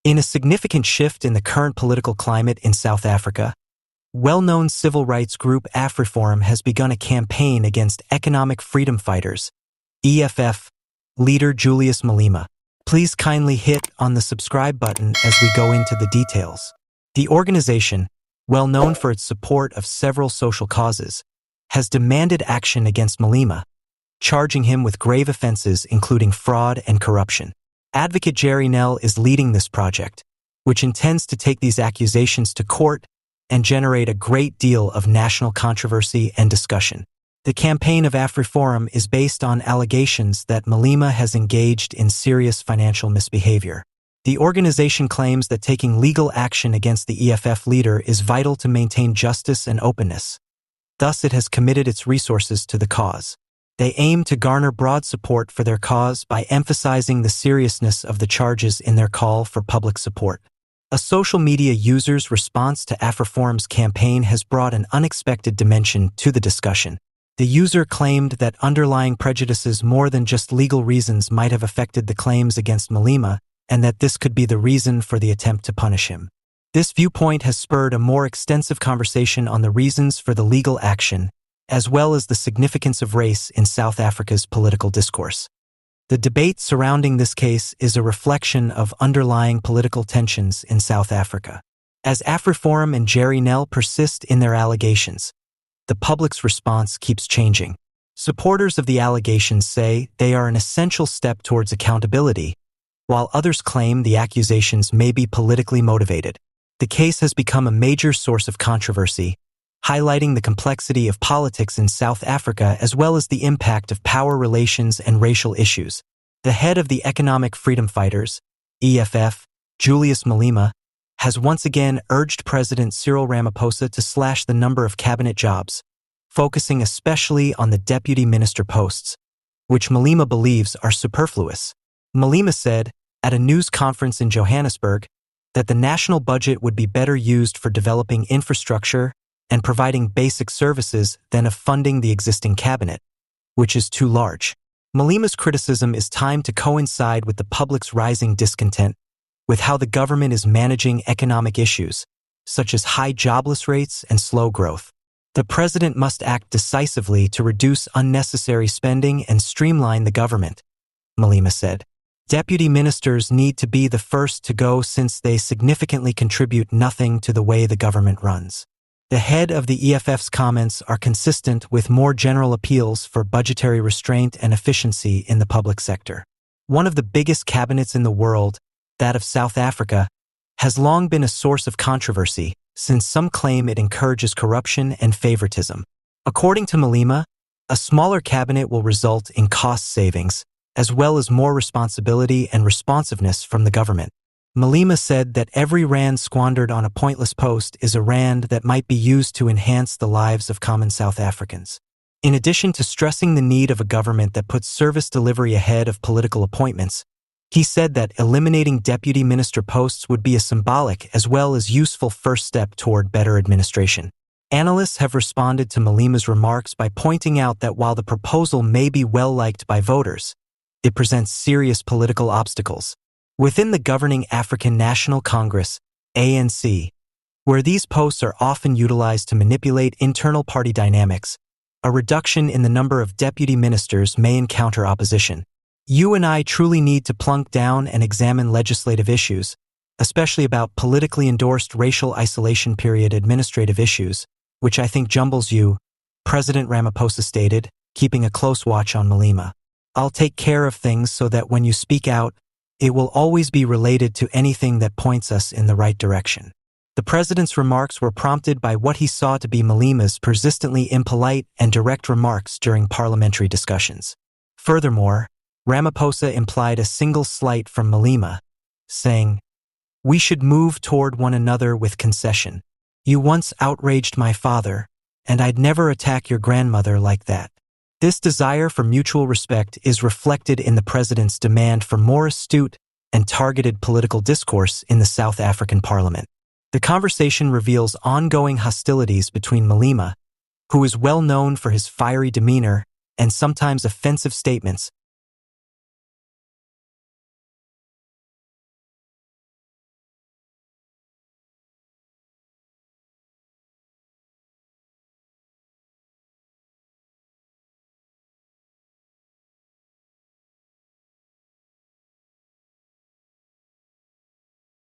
In a significant shift in the current political climate in South Africa, well-known civil rights group Afriforum has begun a campaign against economic freedom fighters, EFF, leader Julius Malema. Please kindly hit on the subscribe button as we go into the details. The organization, well known for its support of several social causes, has demanded action against Malema, charging him with grave offenses including fraud and corruption. Advocate Gerrie Nel is leading this project, which intends to take these accusations to court and generate a great deal of national controversy and discussion. The campaign of Afriforum is based on allegations that Malema has engaged in serious financial misbehavior. The organization claims that taking legal action against the EFF leader is vital to maintain justice and openness. Thus, it has committed its resources to the cause. They aim to garner broad support for their cause by emphasizing the seriousness of the charges in their call for public support. A social media user's response to Afriforum's campaign has brought an unexpected dimension to the discussion. The user claimed that underlying prejudices more than just legal reasons might have affected the claims against Malema, and that this could be the reason for the attempt to punish him. This viewpoint has spurred a more extensive conversation on the reasons for the legal action, as well as the significance of race in South Africa's political discourse. The debate surrounding this case is a reflection of underlying political tensions in South Africa. As Afriforum and Gerrie Nel persist in their allegations, the public's response keeps changing. Supporters of the allegations say they are an essential step towards accountability, while others claim the accusations may be politically motivated. The case has become a major source of controversy, highlighting the complexity of politics in South Africa as well as the impact of power relations and racial issues. The head of the Economic Freedom Fighters, EFF, Julius Malema, has once again urged President Cyril Ramaphosa to slash the number of cabinet jobs, focusing especially on the deputy minister posts, which Malema believes are superfluous. Malema said, at a news conference in Johannesburg, that the national budget would be better used for developing infrastructure and providing basic services than of funding the existing cabinet, which is too large. Malema's criticism is timed to coincide with the public's rising discontent with how the government is managing economic issues, such as high jobless rates and slow growth. The president must act decisively to reduce unnecessary spending and streamline the government, Malema said. Deputy ministers need to be the first to go since they significantly contribute nothing to the way the government runs. The head of the EFF's comments are consistent with more general appeals for budgetary restraint and efficiency in the public sector. One of the biggest cabinets in the world, that of South Africa, has long been a source of controversy, since some claim it encourages corruption and favoritism. According to Malema, a smaller cabinet will result in cost savings, as well as more responsibility and responsiveness from the government. Malema said that every rand squandered on a pointless post is a rand that might be used to enhance the lives of common South Africans. In addition to stressing the need of a government that puts service delivery ahead of political appointments, he said that eliminating deputy minister posts would be a symbolic as well as useful first step toward better administration. Analysts have responded to Malema's remarks by pointing out that while the proposal may be well-liked by voters, it presents serious political obstacles. Within the governing African National Congress, ANC, where these posts are often utilized to manipulate internal party dynamics, a reduction in the number of deputy ministers may encounter opposition. You and I truly need to plunk down and examine legislative issues, especially about politically endorsed racial isolation period administrative issues, which I think jumbles you, President Ramaphosa stated, keeping a close watch on Malema. I'll take care of things so that when you speak out, it will always be related to anything that points us in the right direction. The president's remarks were prompted by what he saw to be Malema's persistently impolite and direct remarks during parliamentary discussions. Furthermore, Ramaphosa implied a single slight from Malema, saying, "We should move toward one another with concession. You once outraged my father, and I'd never attack your grandmother like that." This desire for mutual respect is reflected in the president's demand for more astute and targeted political discourse in the South African parliament. The conversation reveals ongoing hostilities between Malema, who is well known for his fiery demeanor and sometimes offensive statements,